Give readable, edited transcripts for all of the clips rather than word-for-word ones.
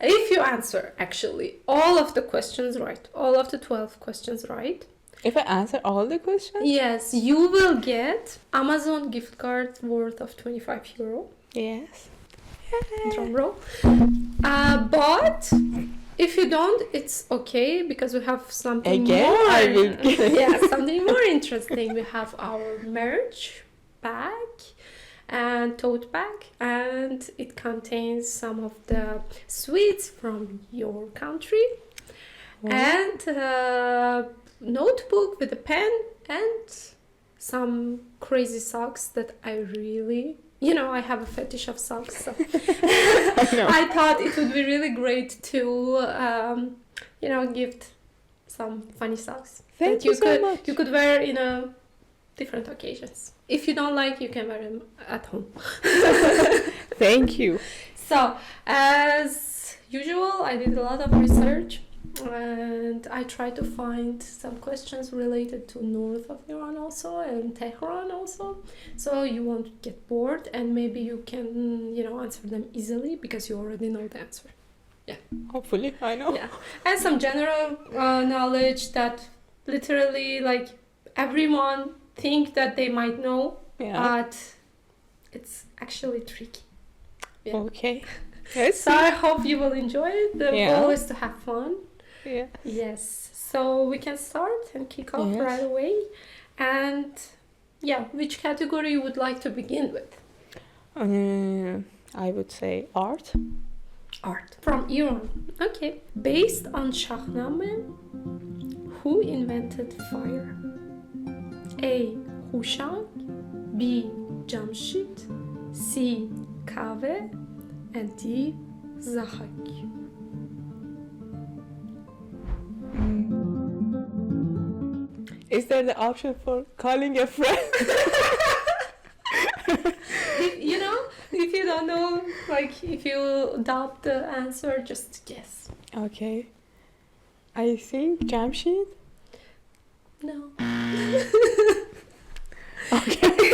If you answer actually all of the questions right, all of the 12 questions right. If I answer all the questions? Yes, you will get Amazon gift card worth of 25 euro. Yes. Drum roll. But if you don't, it's okay because we have something more. I will Yeah, something more interesting. We have our merch bag and tote bag, and it contains some of the sweets from your country. Wow. And notebook with a pen and some crazy socks that I really, I have a fetish of socks, so I thought it would be really great to gift some funny socks Thank that you so much. you could wear in different occasions. If you don't like, you can wear them at home. Thank you. So as usual, I did a lot of research. And I tried to find some questions related to north of Iran also and Tehran also, so you won't get bored and maybe you can answer them easily because you already know the answer. Yeah, hopefully I know. Yeah, and some general knowledge that literally like everyone think that they might know, but it's actually tricky. Yeah. Okay. Yes. So I hope you will enjoy it. The goal is to have fun. Yeah. Yes. So we can start and kick off right away. And which category you would like to begin with? I would say art. Art from Iran. Okay. Based on Shahnameh, who invented fire? A. Hushang, B. Jamshid, C. Kaveh, and D. Zahak. Is there the option for calling a friend? If you don't know, like if you doubt the answer, just guess. Okay. I think Jamshid? No. Okay.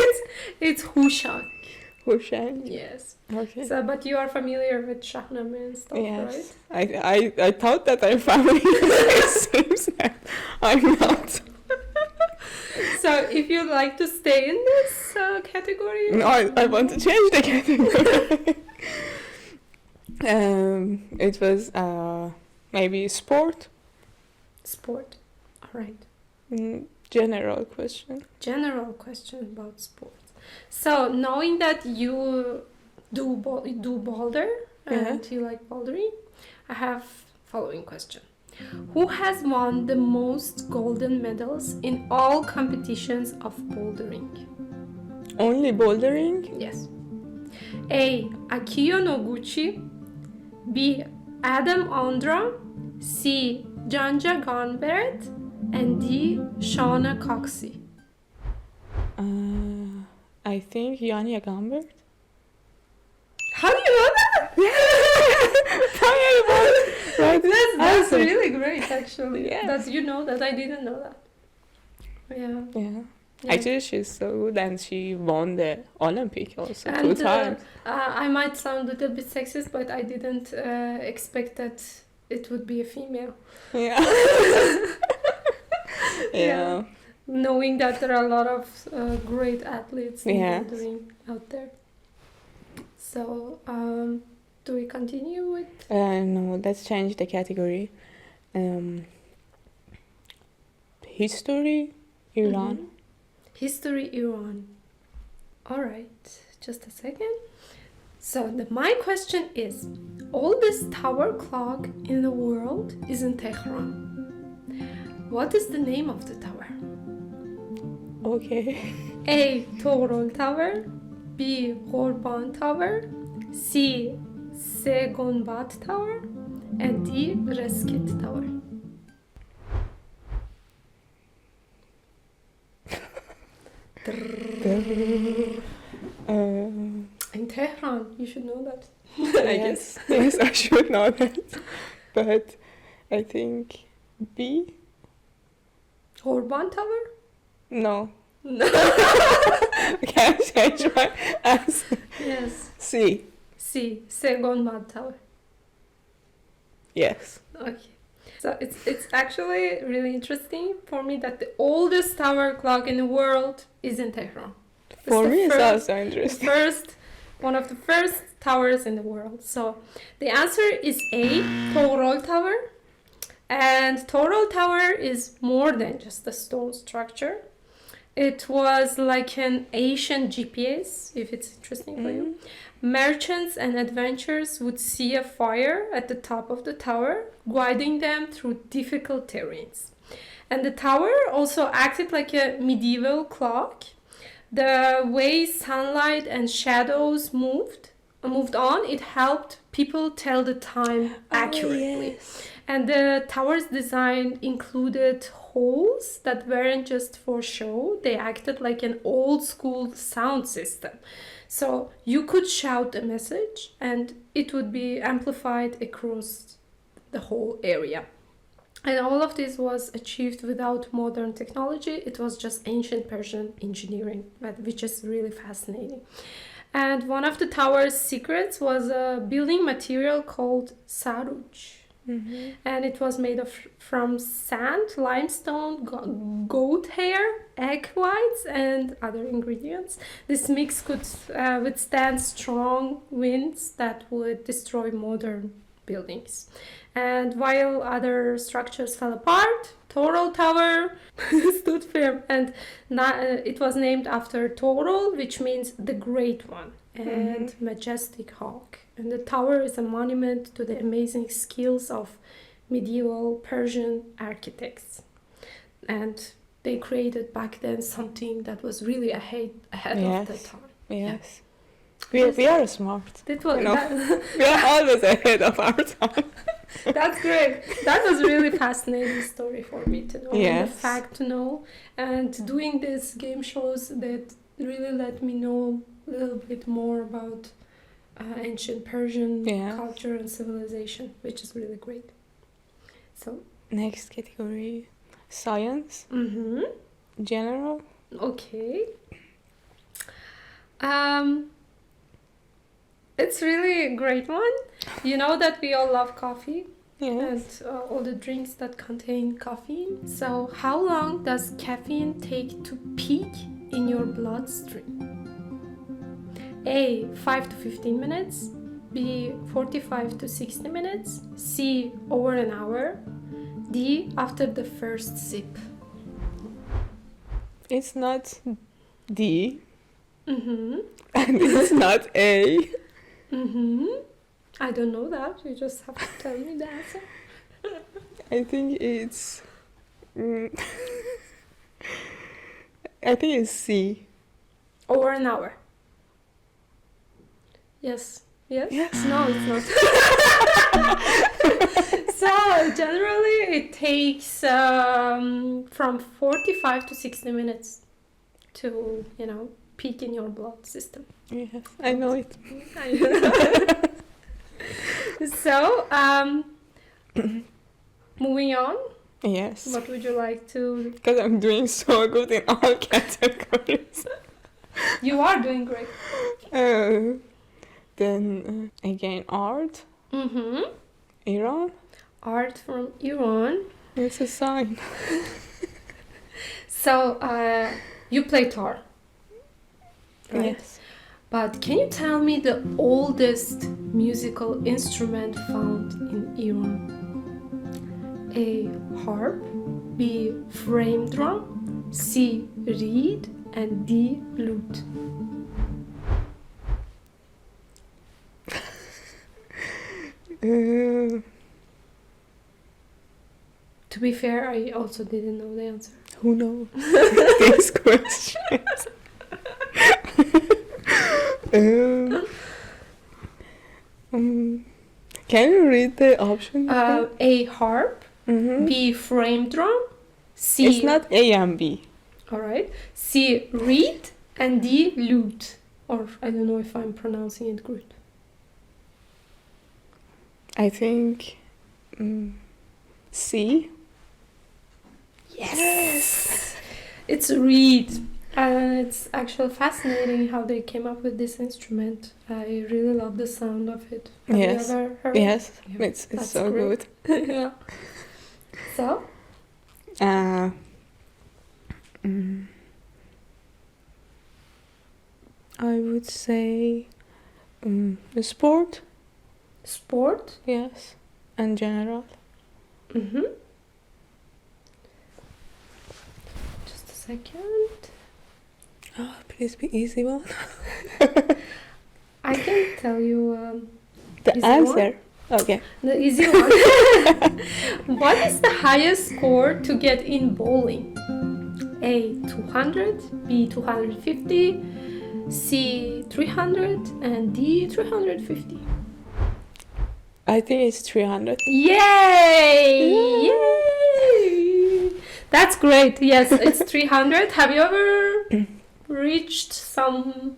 It's Hushang. Hushang? Yes. Okay. So, but you are familiar with Shahnameh and stuff, yes. right? I thought that I'm familiar with it. Seems that I'm not. So, if you'd like to stay in this category... No, I want to change the category. It was maybe sport. Sport. All right. General question. General question about sports. So, knowing that you do boulder and you like bouldering, I have following question. Who has won the most golden medals in all competitions of bouldering? Only bouldering? Yes. A. Akio Noguchi, B. Adam Ondra, C. Janja Gonbert, and D. Shauna Coxey. I think Yanya Gambert. How do you know that? That's really great, actually. Yes. That you know that. I didn't know that. Yeah. Actually, she's so good, and she won the Olympic also and, 2 times. I might sound a little bit sexist, but I didn't expect that it would be a female. Yeah. Knowing that there are a lot of great athletes in bouldering out there. So, do we continue with? No, let's change the category. History, Iran. Mm-hmm. History, Iran. All right, just a second. So, my question is, oldest tower clock in the world is in Tehran. What is the name of the tower? Okay. A. Toghron Tower, B. Ghorban Tower, C. Se Gonbat Tower, and D. Resket Tower. In Tehran, you should know that. I guess. Yes, I should know that. But I think B. Ghorban Tower? No. Can I change my answer? Yes. C. C. Se Gonbat Tower. Yes. Okay. So it's actually really interesting for me that the oldest tower clock in the world is in Tehran. For me, it's also The interesting. one of the first towers in the world. So the answer is A, Toral Tower. And Toral Tower is more than just a stone structure. It was like an ancient GPS, if it's interesting for you. Merchants and adventurers would see a fire at the top of the tower, guiding them through difficult terrains. And the tower also acted like a medieval clock. The way sunlight and shadows moved on, it helped people tell the time accurately. Yes. And the tower's design included holes that weren't just for show, they acted like an old school sound system. So you could shout a message and it would be amplified across the whole area. And all of this was achieved without modern technology. It was just ancient Persian engineering, which is really fascinating. And one of the tower's secrets was a building material called saruj. And it was made from sand, limestone, goat hair, egg whites, and other ingredients. This mix could withstand strong winds that would destroy modern buildings. And while other structures fell apart, Toral Tower stood firm, and it was named after Toral, which means the Great One, and majestic hawk. And the tower is a monument to the amazing skills of medieval Persian architects. And they created back then something that was really ahead of the time. Yes. We are smart. That was, We are always ahead of our time. That's great. That was really fascinating story for me to know. Yes. And the fact to know. And doing these game shows that really let me know a little bit more about ancient Persian culture and civilization, which is really great. So next category, science. General. Okay. It's really a great one. You know that we all love coffee. Yes. And all the drinks that contain caffeine. So how long does caffeine take to peak in your bloodstream? A, 5 to 15 minutes. B, 45 to 60 minutes. C, over an hour. D, after the first sip. It's not D. And it's not A. I don't know that. You just have to tell me the answer. I think it's... I think it's C. Over an hour. Yes. Yes? No, it's not. So, generally, it takes from 45 to 60 minutes to, peak in your blood system. Yes, I know it. So, moving on. Yes. What would you like to... Because I'm doing so good in all categories. You are doing great. Then, again, art. Iran. Art from Iran. It's a sign. So, you play tar, right? Yes. But can you tell me the oldest musical instrument found in Iran? A, harp. B, frame drum. C, reed. And D, lute. To be fair, I also didn't know the answer. Who knows these questions? Can you read the option? A, harp. B, frame drum. C. It's not A and B. All right. C, reed. And D, lute. Or I don't know if I'm pronouncing it good. I think C. Yes. It's reed. And it's actually fascinating how they came up with this instrument. I really love the sound of it. Have Yes. you ever heard? Yes, Yeah, it's that's so great. good. Yeah. So, I would say the sport, sport. yes, and general. Mm-hmm. Just a second. Oh, please be easy one. I can tell you The easy answer. Okay. the easy one. What is the highest score to get in bowling? A 200, B 250, C 300, and D 350. I think it's 300. Yay! Yay! That's great. Yes, it's 300. Have you ever reached some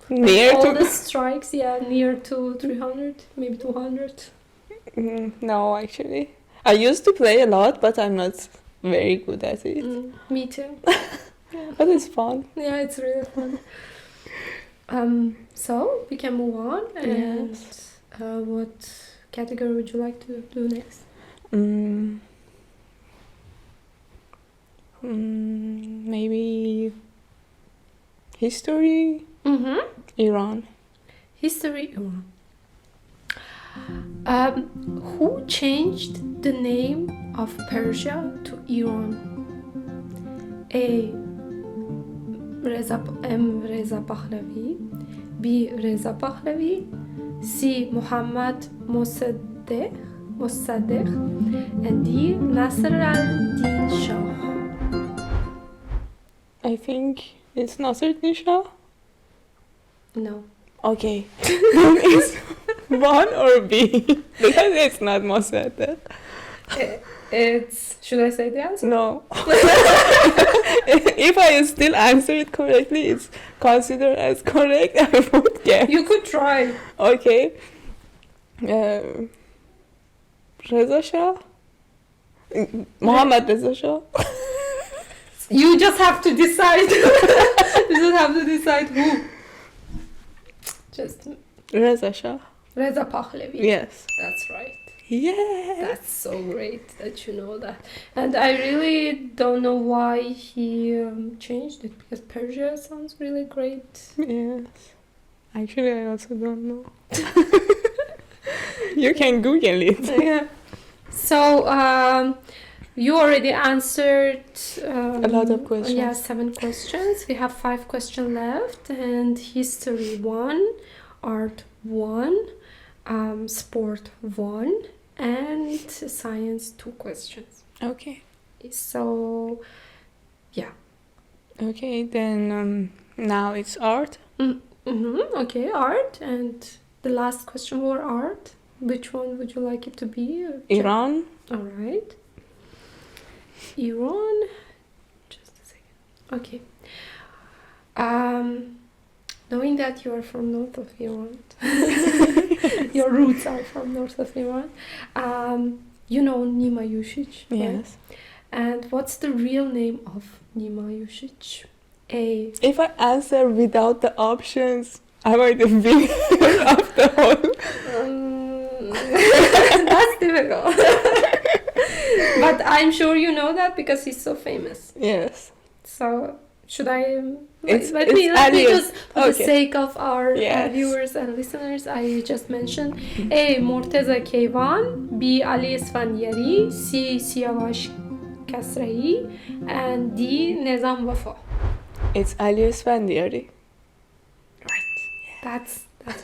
Near all to. the strikes? Yeah, near to 300, maybe 200. No, actually. I used to play a lot, but I'm not very good at it. Me too. Yeah. But it's fun. Yeah, it's really fun. So we can move on. And Yes. what category would you like to do next? Maybe history, Mm-hmm. Iran. History. Who changed the name of Persia to Iran? A. Reza Pahlavi, B. Reza Pahlavi, C. Muhammad Mossadegh, and D. Nasr al-Din Shah. I think it's Nasruddin Shah. No. Okay. Then it's 1 or B? Because it's not Mossadegh. It's. Should I say the answer? No. If I still answer it correctly, it's considered as correct. I would guess. You could try. Okay. Reza Shah? Muhammad Reza Shah? You just have to decide. You just have to decide who. Just Reza Shah. Reza Pahlavi. Yes. That's right. Yeah. That's so great that you know that. And I really don't know why he changed it, because Persia sounds really great. Yes. Actually, I also don't know. You can Google it. Yeah. So, you already answered A lot of questions. Yeah, 7 questions. We have 5 questions left, and history 1, art 1, sport 1, and science 2 questions. Okay. So, yeah. Okay, then now it's art. Okay, art, and the last question for art. Which one would you like it to be? Iran. All right. Iran. Just a second. Okay. Knowing that you are from north of Iran, your roots are from north of Iran. You know Nima Yushij, right? Yes. And what's the real name of Nima Yushij? A. If I answer without the options, I might be of the whole. That's difficult. But I'm sure you know that because he's so famous. Yes. So should I? It's let me Alias. just, for the Okay. sake of our Yes. viewers and listeners, I just mentioned A. Morteza Keyvan, B. Ali Esfandiari, C. Siavash Kasrai, and D. Nezam Vafa. It's Ali Esfandiari. Right. That's right.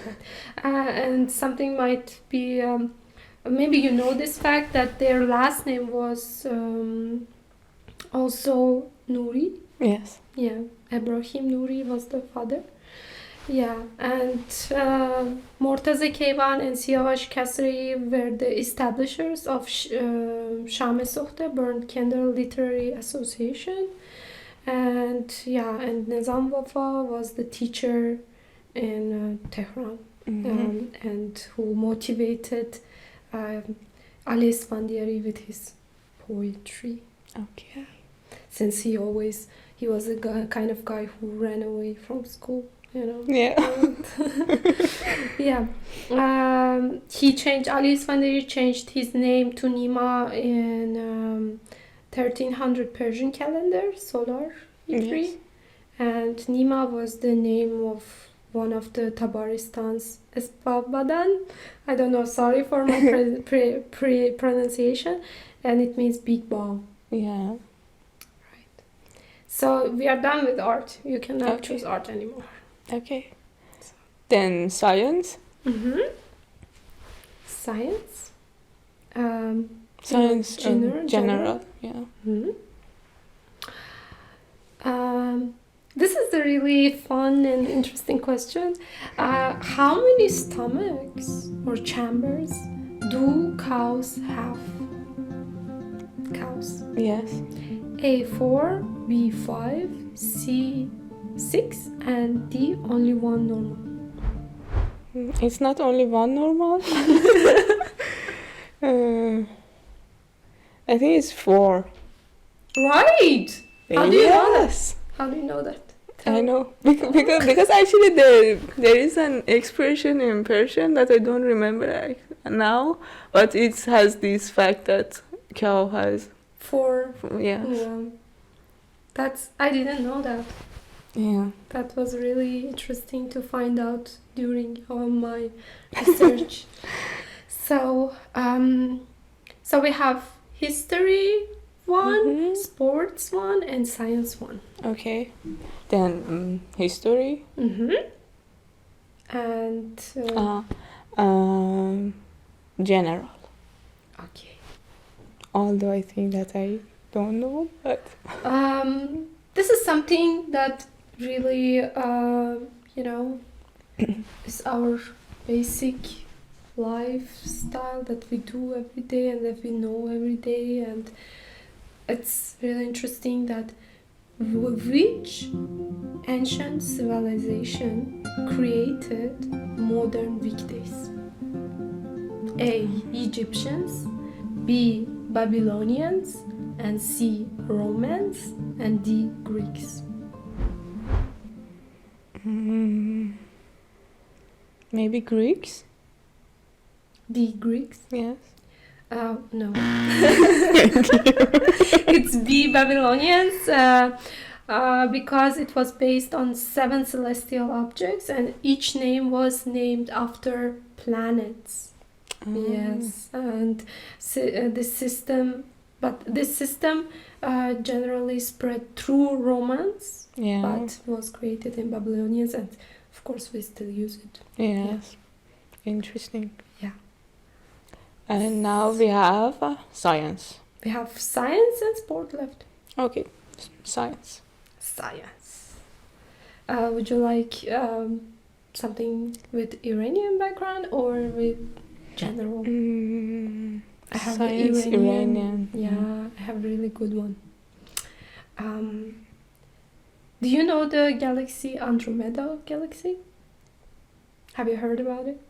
And something might be. Maybe you know this fact that their last name was also Nouri. Yes. Yeah, Ibrahim Nouri was the father. Yeah, and Mortaza Keyvan and Siavash Kasri were the establishers of Shahnameh Sohte Burnt Candle Literary Association. And yeah, and Nezam Vafa was the teacher in Tehran, and who motivated Ali Esfandiari with his poetry. Okay. Since he he was a kind of guy who ran away from school, you know. Yeah. Yeah. Ali Isfandiyar changed his name to Nima in 1300 Persian calendar, solar Hijri. Yes. And Nima was the name of one of the Tabaristan's Esbabadan. I don't know, sorry for my pronunciation. And it means big ball. Yeah. Right. So we are done with art. You cannot Okay. choose art anymore. Okay. Then science. Mm-hmm. Science. Science General. Yeah. Mm-hmm. This is a really fun and interesting question. How many stomachs or chambers do cows have? Cows. Yes. A4, B5, C6, and D only one normal. It's not only one normal. I think it's 4. Right! How do you know that? Yes. How do you know that? I know because actually there is an expression in Persian that I don't remember now, but it has this fact that cow has 4. yeah. I didn't know that. Yeah. That was really interesting to find out during all my research. So we have history 1, sports 1, and science 1. Okay. Then history. And general. okay. Although I think that I don't know, but this is something that really is our basic lifestyle that we do every day and that we know every day, and it's really interesting that which ancient civilization created modern weekdays? A. Egyptians, B. Babylonians, and C. Romans, and D. Greeks. maybe Greeks. D. Greeks? Yes. No. It's B. Babylonians because it was based on 7 celestial objects and each name was named after planets. Yes, and this system generally spread through Romans, Yeah. but was created in Babylonians, and of course we still use it. Yes. Interesting. Yeah. And now we have science. We have science and sport left. Okay. Science. Science. Would you like something with Iranian background or with general? I have Science, Iranian. Yeah, I have a really good one. Do you know the galaxy Andromeda Galaxy? Have you heard about it?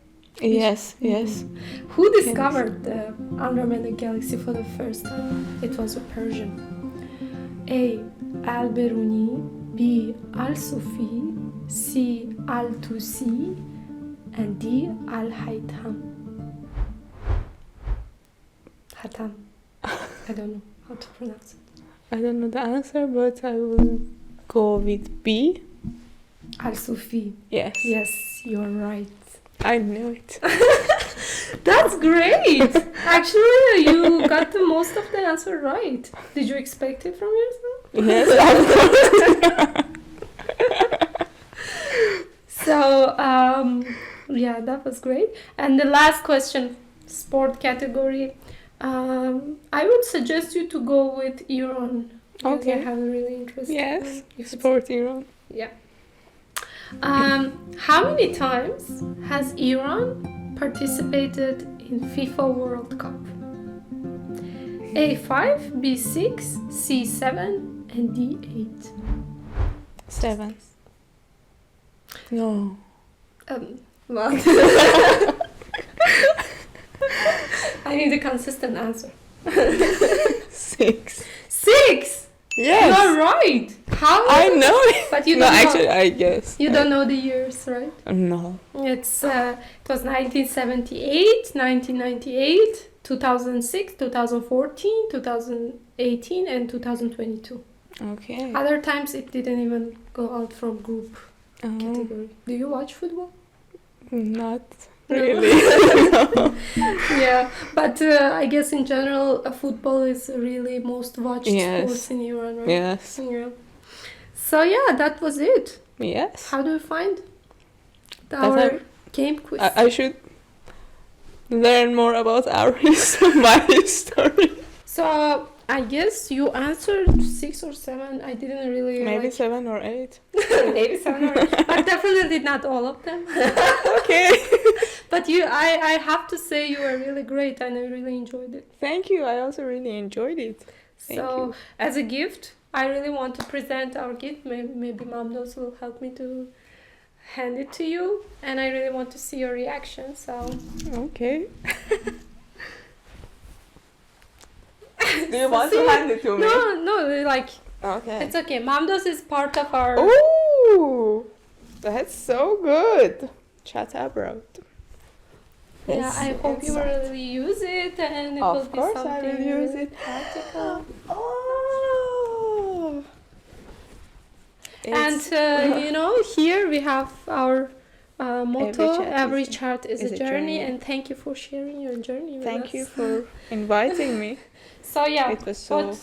Yes, yes. Who discovered the Andromeda Galaxy for the first time? It was a Persian. A. Al-Biruni, B. Al-Sufi, C. Al-Tusi, and D. Al-Haytham. Hatam. I don't know how to pronounce it. I don't know the answer, but I will go with B. Al-Sufi. Yes. Yes, you're right. I knew it. That's great! Actually, you got the most of the answer right. Did you expect it from yourself? Yes, of course. So, yeah, that was great. And the last question, sport category. I would suggest you to go with Iran. Okay. I have a really interesting Yes, if it's- sport Iran. Yeah. How many times has Iran participated in FIFA World Cup? A5, B6, C7, and D8. 7. No. Well, I need a consistent answer. 6. 6! Yes. You're right. How? I know it. But you No, don't actually, know. I guess. You don't know the years, right? No. It was 1978, 1998, 2006, 2014, 2018, and 2022. Okay. Other times it didn't even go out from group Oh, category. Do you watch football? not No. really. No. Yeah, but I guess in general, football is really most watched Yes. sports in Iran, right? Yes. Yeah. So yeah, that was it. Yes. How do you find That our game quiz? I should learn more about our my history. So I guess you answered 6 or 7. I didn't really Maybe like 7 or 8. maybe 7 or 8, but definitely not all of them. Okay. But I have to say you were really great and I really enjoyed it. Thank you. I also really enjoyed it. Thank So you. as a gift, I really want to present our gift. Maybe Mamdos will help me to hand it to you, and I really want to see your reaction. So Okay. Do you want to hand it to me? no, like Okay. it's okay. Mamdos is part of our. Oh, that's so good. Chat Abroad. Yeah, Let's I see hope you will inside. really use it, and it Of will be course I something will use really it. practical. Oh. And It's- here we have our motto: every is chart is is a a journey. journey. And thank you for sharing your journey with us. Thank you for inviting me. So yeah, It was so but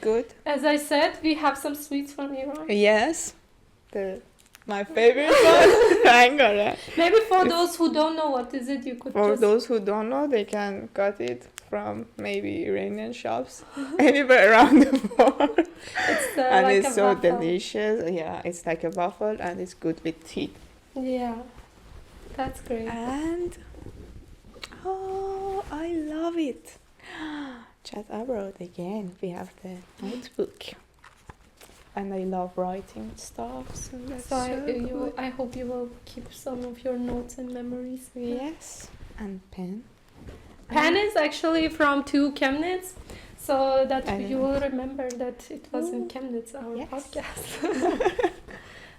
good. as I said, we have some sweets from Iran. Yes. My favorite one. Hang on. Maybe for those who don't know what is it, you could For just. those who don't know, they can get it from maybe Iranian shops anywhere around the world. It's And like it's a so waffle. delicious. Yeah, it's like a waffle and it's good with tea. Yeah, that's great. And oh, I love it. Chat Abroad again. We have the notebook. And I love writing stuff. So that's So good. I hope you will keep some of your notes and memories. Yes. And pen. Pen is actually from 2 Chemnitz, so that I you know. will remember that it was in Oh, Chemnitz, our yes. podcast.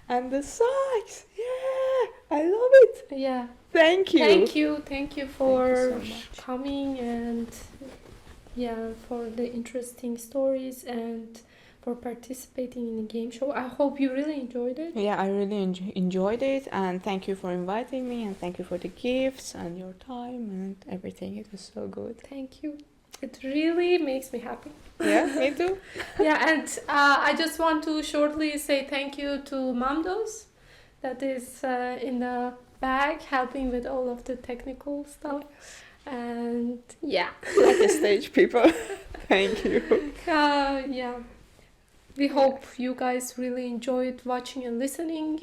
And the socks. Yeah, I love it. Yeah. Thank you. Thank you for so much. coming and for the interesting stories and for participating in the game show. I hope you really enjoyed it. Yeah, I really enjoyed it, and thank you for inviting me, and thank you for the gifts and your time and everything. It was so good. Thank you. It really makes me happy. Yeah, me too. Yeah, and I just want to shortly say thank you to Mamdos, that is in the back helping with all of the technical stuff. And yeah, Like a stage people. Thank you. yeah. We hope you guys really enjoyed watching and listening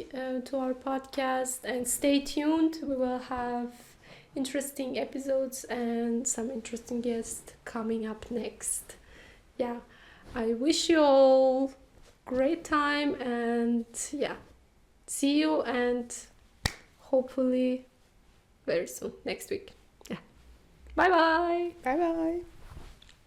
to our podcast, and stay tuned. We will have interesting episodes and some interesting guests coming up next. Yeah, I wish you all great time, and yeah, see you, and hopefully very soon next week. Yeah, bye bye. Bye bye.